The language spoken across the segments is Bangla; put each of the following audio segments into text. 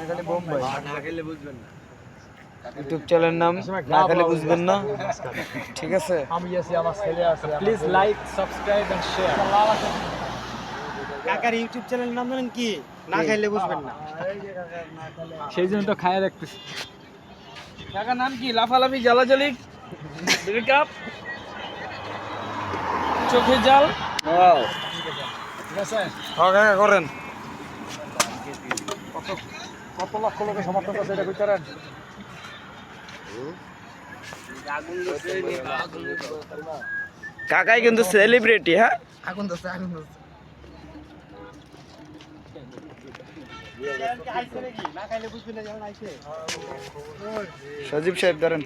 খালি বোম্বাই। না খেলে বুঝবেন না। ইউটিউব চ্যানেলের নাম না খেলে বুঝবেন না, ঠিক আছে? আমি আছি, আমার ছেলে আছে। Please like, subscribe and share. কাকার ইউটিউব চ্যানেলের নাম জানেন কি? না খাইলে বুঝবেন না। সেই জন্য তো খায়া রাখতেছি। কাকার নাম কি? লাফালাফি, জ্বালাজালি, ব্রেকআপ, চোখে জাল। ঠিক আছে? হ্যাঁ কাকা করেন। কত লক্ষ লোকের সমর্থন আছে এটা কইতে পারেন? কাকাই কিন্তু সেলিব্রিটি, হ্যাঁ? আগুন দছে আগুন দছে। না খাইলে বুঝবেন না যেমন আইছে। সজীব সাহেব ধরেন।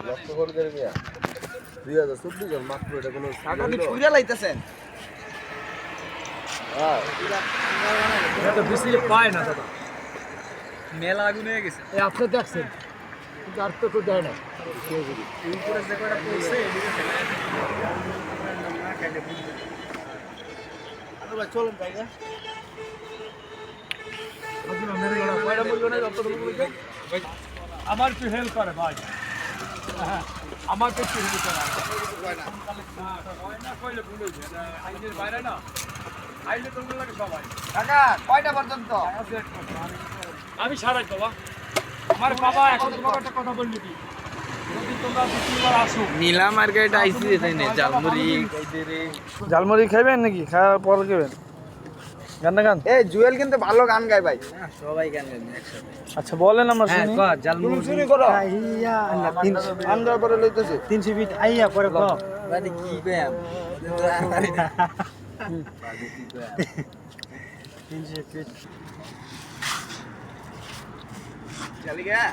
2014 মাত্র এটা কোনো কাকা কি ছুঁড়া লাইতেছেন? এটা তো বেশি পায় না দাদা। মেলা আগুন হয়ে গেছে। এই আপনি দেখছেন, কিন্তু আর তো কেউ দেয় না। উপরে যে কয়টা পড়ছে এদিকে ফেলে। না খাইলে বুঝবেন। আরে ভাই চলেন তাই না? আমার একটু হেল্প করে ভাই, আমার তো একটু হেল্প করে। আইনের বাইরে না, আইলে তো লাগে সবাই। কাকা কয়টা পর্যন্ত? আমি সারাই বাবা, আমার বাবা এখন তোমাকে একটা কথা বললি কি, যদি তোমরা দ্বিতীয়বার আসো, নীলা মার্কেট আইসি এখানে ঝালমুড়ি ঝালমুড়ি খাইবেন নাকি? খাওয়ার পর খাবেন? গান না গান। এই জুয়েল কিন্তু ভালো গান গায় ভাই। সবাই গান গান একসাথে। আচ্ছা বলেন আমরা শুনি। জালমুড়ি শুনি করো। আইয়া আল্লাহ আমরা পরে লইতেছি। 300 ফিট আইয়া পরে কো বাড়ি কি কইম 300 ফিট চল গয়া